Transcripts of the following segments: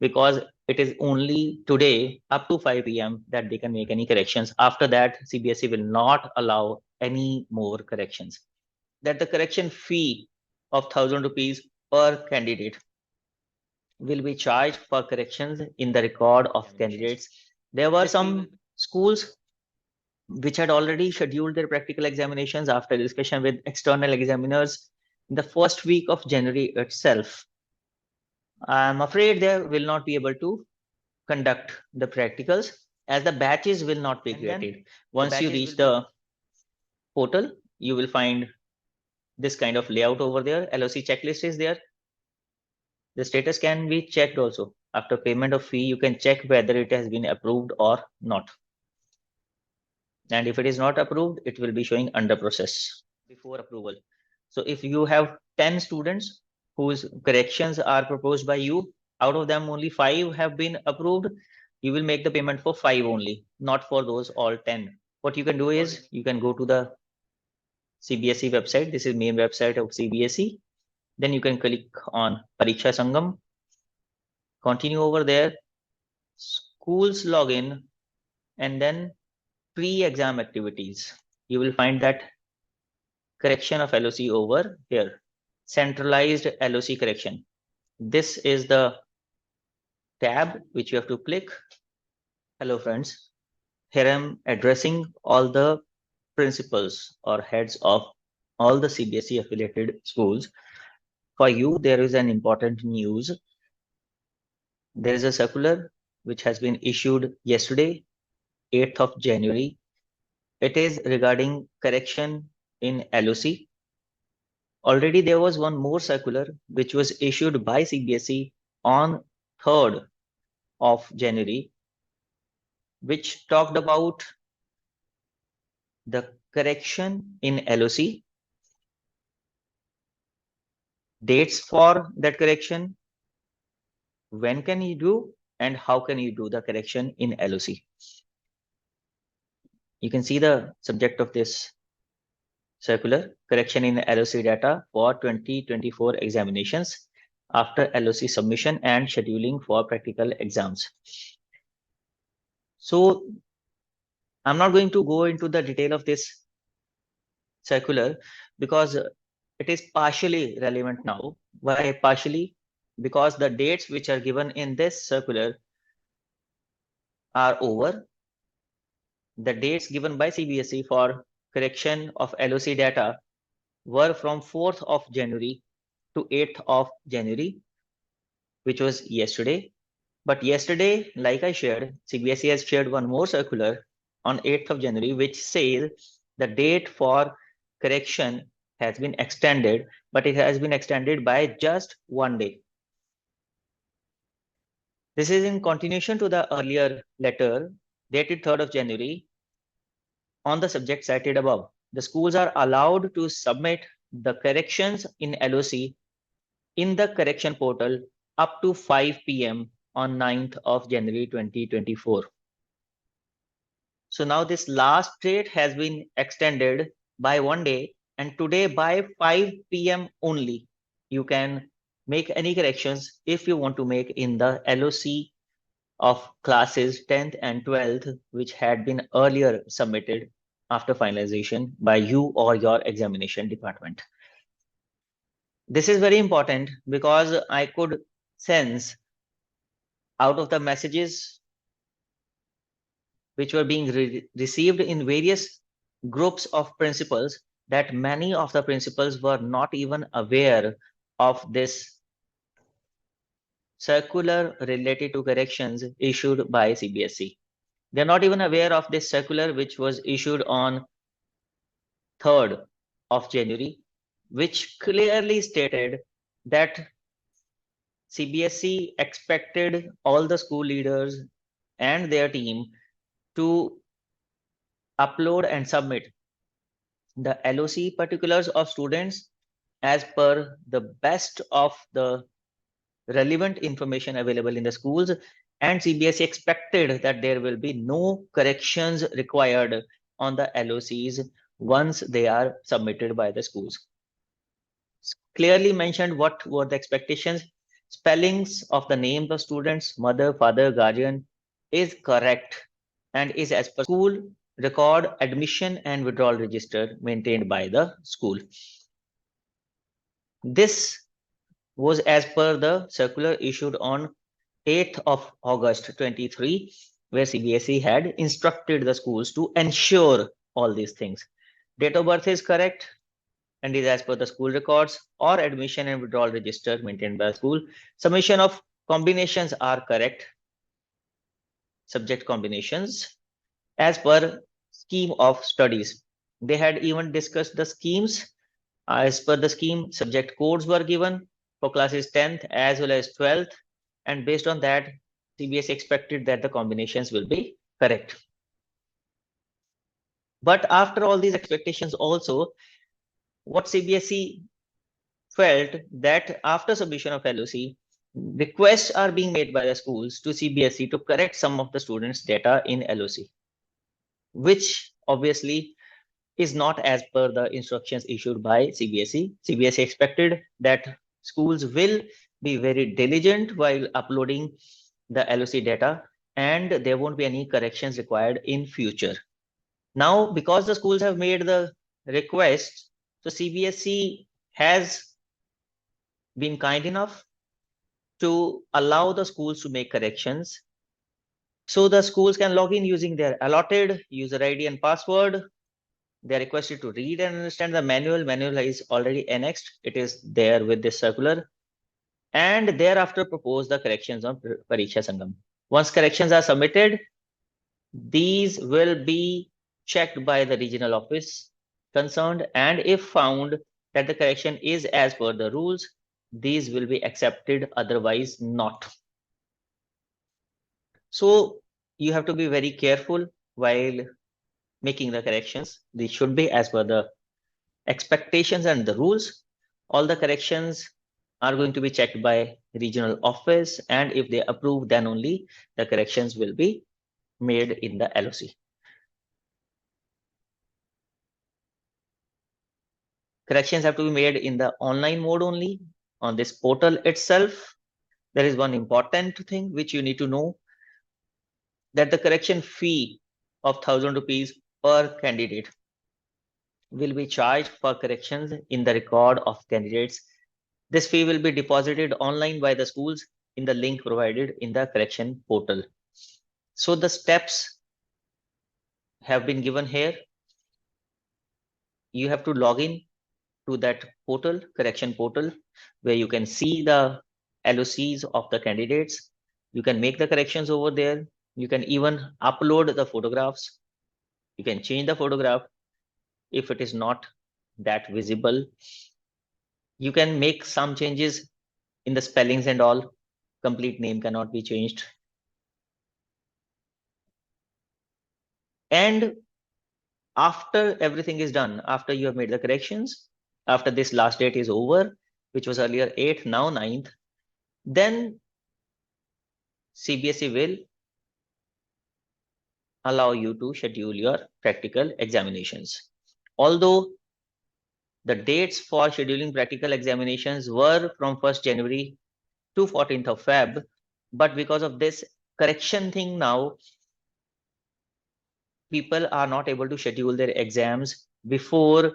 because it is only today up to 5 p.m. that they can make any corrections. After that, CBSE will not allow any more corrections. That the correction fee of 1,000 rupees per candidate will be charged for corrections in the record of candidates. There were some schools which had already scheduled their practical examinations after discussion with external examiners in the first week of January itself. I'm afraid they will not be able to conduct the practicals as the batches will not be created. Once you reach the portal, you will find this kind of layout over there. LOC checklist is there. The status can be checked also. After payment of fee, you can check whether it has been approved or not. And if it is not approved, it will be showing under process before approval. So if you have 10 students whose corrections are proposed by you, out of them only 5 have been approved, you will make the payment for 5 only, not for those all 10. What you can do is you can go to the CBSE website. This is main website of CBSE. Then you can click on Pariksha Sangam. Continue over there, schools login, and then pre-exam activities. You will find that correction of LOC over here, centralized LOC correction. This is the tab which you have to click. Hello friends, here I'm addressing all the principals or heads of all the CBSE affiliated schools. For you, there is an important news. There is a circular which has been issued yesterday, 8th of January. It is regarding correction in LOC. Already there was one more circular which was issued by CBSE on 3rd of January, which talked about the correction in LOC, dates for that correction, when can you do, and how can you do the correction in LOC. You can see the subject of this circular: correction in LOC data for 2024 examinations after LOC submission and scheduling for practical exams. So I'm not going to go into the detail of this circular because it is partially relevant now. Why partially? Because the dates which are given in this circular are over. The dates given by CBSE for correction of LOC data were from 4th of January to 8th of January, which was yesterday. But yesterday, like I shared, CBSE has shared one more circular on 8th of January, which says the date for correction has been extended, but it has been extended by just 1 day. This is in continuation to the earlier letter dated 3rd of January on the subject cited above. The schools are allowed to submit the corrections in LOC in the correction portal up to 5 p.m. on 9th of January 2024. So now this last date has been extended by 1 day, and today by 5 p.m. only you can make any corrections if you want to make in the LOC of classes 10th and 12th, which had been earlier submitted after finalization by you or your examination department. This is very important because I could sense out of the messages which were being received in various groups of principals that many of the principals were not even aware of this circular related to corrections issued by CBSE. They're not even aware of this circular which was issued on 3rd of January, which clearly stated that CBSE expected all the school leaders and their team to upload and submit the LOC particulars of students as per the best of the relevant information available in the schools, and CBSE expected that there will be no corrections required on the LOCs once they are submitted by the schools. Clearly mentioned what were the expectations. spellings of the names of students, mother, father, guardian is correct and is as per school record, admission and withdrawal register maintained by the school. This was as per the circular issued on 8th of August 23, where CBSE had instructed the schools to ensure all these things. Date of birth is correct and is as per the school records or admission and withdrawal register maintained by the school. Summation of combinations are correct, subject combinations, as per scheme of studies. They had even discussed the schemes. As per the scheme, subject codes were given for classes 10th as well as 12th, and based on that, CBSE expected that the combinations will be correct. But after all these expectations also, what CBSE felt that after submission of LOC, requests are being made by the schools to CBSE to correct some of the students' data in LOC, which obviously is not as per the instructions issued by CBSE. CBSE expected that schools will be very diligent while uploading the LOC data and there won't be any corrections required in future. Now, because the schools have made the request, so CBSE has been kind enough to allow the schools to make corrections. So the schools can log in using their allotted user ID and password. They are requested to read and understand the manual. Manual is already annexed. It is there with this circular. And thereafter propose the corrections on Pariksha Sangam. Once corrections are submitted, these will be checked by the regional office concerned. And if found that the correction is as per the rules, these will be accepted, otherwise not. So you have to be very careful while making the corrections. These should be as per the expectations and the rules. All the corrections are going to be checked by regional office, and if they approve, then only the corrections will be made in the LOC. Corrections have to be made in the online mode only on this portal itself. There is one important thing which you need to know, that the correction fee of 1,000 rupees per candidate will be charged for corrections in the record of candidates. This fee will be deposited online by the schools in the link provided in the correction portal. So the steps have been given here. You have to log in to that portal, correction portal, where you can see the LOCs of the candidates. You can make the corrections over there. You can even upload the photographs. You can change the photograph if it is not that visible. You can make some changes in the spellings and all. Complete name cannot be changed. And after everything is done, after you have made the corrections, after this last date is over, which was earlier 8th, now 9th, then CBSE will allow you to schedule your practical examinations. Although the dates for scheduling practical examinations were from 1st January to 14th of Feb, but because of this correction thing now, people are not able to schedule their exams before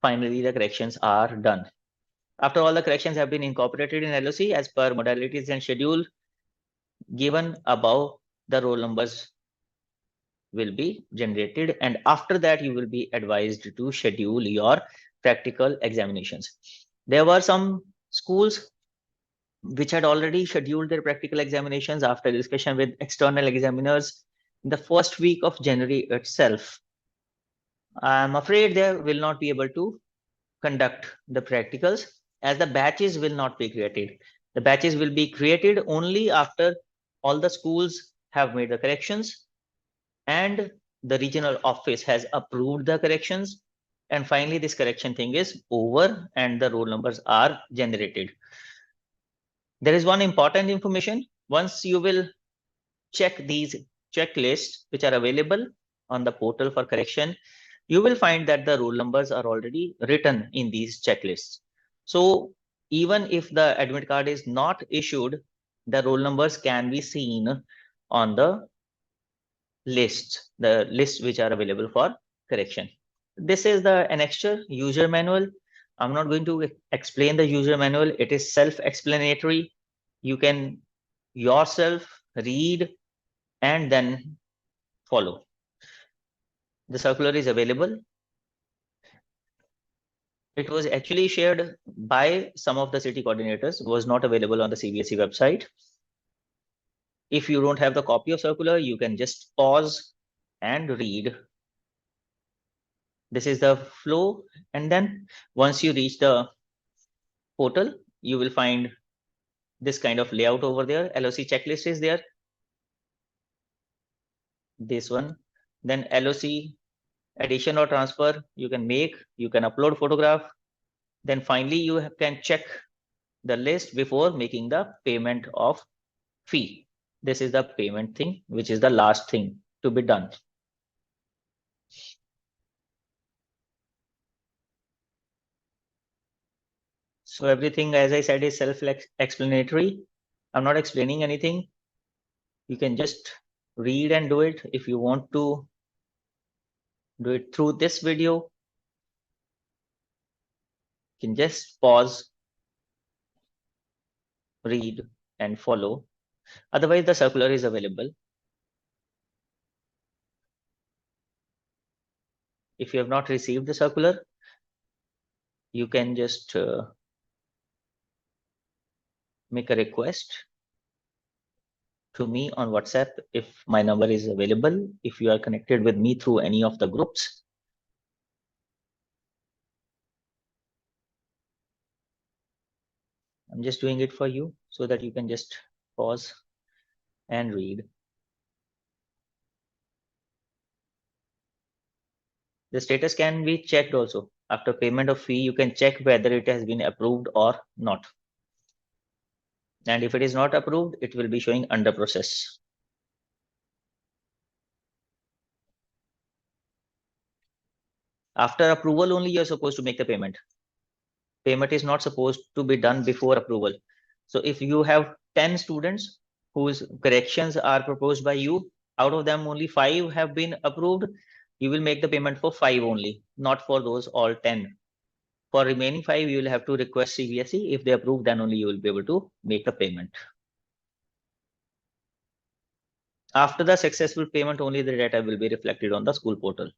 finally the corrections are done. After all the corrections have been incorporated in LOC as per modalities and schedule given above, the roll numbers will be generated, and after that you will be advised to schedule your practical examinations. There were some schools which had already scheduled their practical examinations after discussion with external examiners in the first week of January itself. I'm afraid they will not be able to conduct the practicals as the batches will not be created. The batches will be created only after all the schools have made the corrections and the regional office has approved the corrections. And finally, this correction thing is over and the roll numbers are generated. There is one important information. Once you will check these checklists which are available on the portal for correction, you will find that the roll numbers are already written in these checklists. So even if the admit card is not issued, the roll numbers can be seen on the lists which are available for correction. This is the annexure user manual. I'm not going to explain the user manual. It is self-explanatory. You can yourself read and then follow. The circular is available. It was actually shared by some of the city coordinators, was not available on the CBSE website. If you don't have the copy of circular, you can just pause and read. This is the flow. And then once you reach the portal, you will find this kind of layout over there. LOC checklist is there. This one. Then LOC addition or transfer you can make. You can upload photograph. Then finally, you can check the list before making the payment of fee. This is the payment thing, which is the last thing to be done. So everything, as I said, is self-explanatory. I'm not explaining anything. You can just read and do it. If you want to do it through this video, you can just pause, read, and follow. Otherwise, the circular is available. If you have not received the circular, you can just make a request to me on WhatsApp if my number is available. If you are connected with me through any of the groups, I'm just doing it for you so that you can just pause and read. The status can be checked also. After payment of fee, you can check whether it has been approved or not. And if it is not approved, it will be showing under process. After approval only, you're supposed to make the payment. Payment is not supposed to be done before approval. So if you have 10 students whose corrections are proposed by you, out of them only 5 have been approved, you will make the payment for 5 only, not for those all 10. For remaining 5, you will have to request CBSE. If they approve, then only you will be able to make the payment. After the successful payment, only the data will be reflected on the school portal.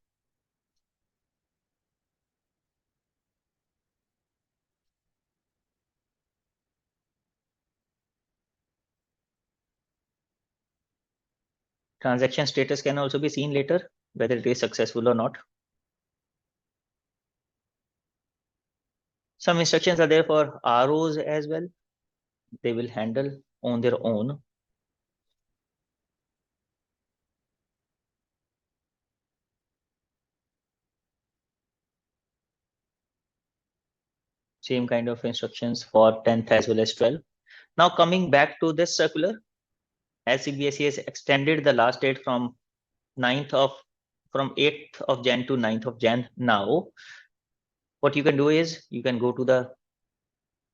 Transaction status can also be seen later, whether it is successful or not. Some instructions are there for ROs as well. They will handle on their own. Same kind of instructions for 10th as well as 12th. Now coming back to this circular, as CBSE has extended the last date from 8th of Jan to 9th of Jan now, what you can do is you can go to the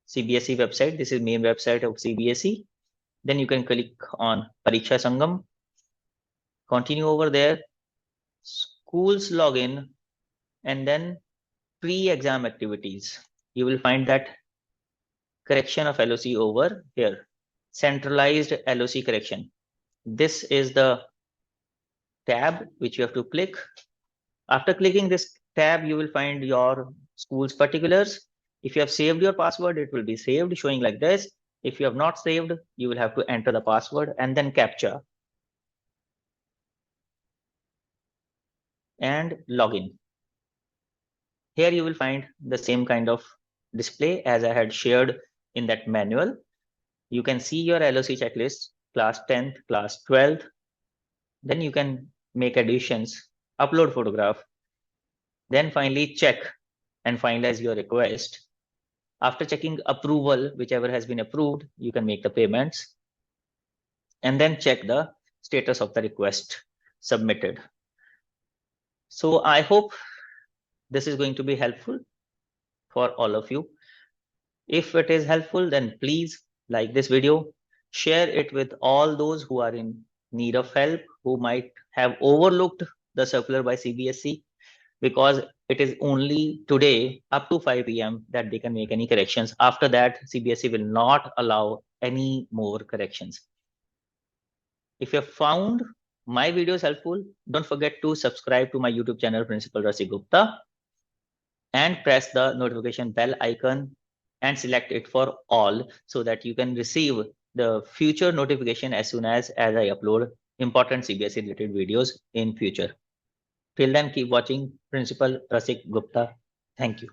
CBSE website. This is main website of CBSE. Then you can click on Pariksha Sangam. Continue over there, schools login, and then pre-exam activities. You will find that correction of LOC over here, centralized LOC correction. This is the tab which you have to click. After clicking this tab, you will find your school's particulars. If you have saved your password, it will be saved showing like this. If you have not saved, you will have to enter the password and then captcha and login. Here you will find the same kind of display as I had shared in that manual. You can see your LOC checklist, class 10th, class 12th. Then you can make additions, upload photograph, then finally check and finalize your request. After checking approval, whichever has been approved, you can make the payments and then check the status of the request submitted. So I hope this is going to be helpful for all of you. If it is helpful, then please like this video, share it with all those who are in need of help, who might have overlooked the circular by CBSE, because it is only today up to 5 p.m. that they can make any corrections. After that, CBSE will not allow any more corrections. If you have found my videos helpful, don't forget to subscribe to my YouTube channel, Principal Rasi Gupta, and press the notification bell icon and select it for all so that you can receive the future notification as soon as I upload important CBSE related videos in future. Till then, keep watching Principal Rasik Gupta. Thank you.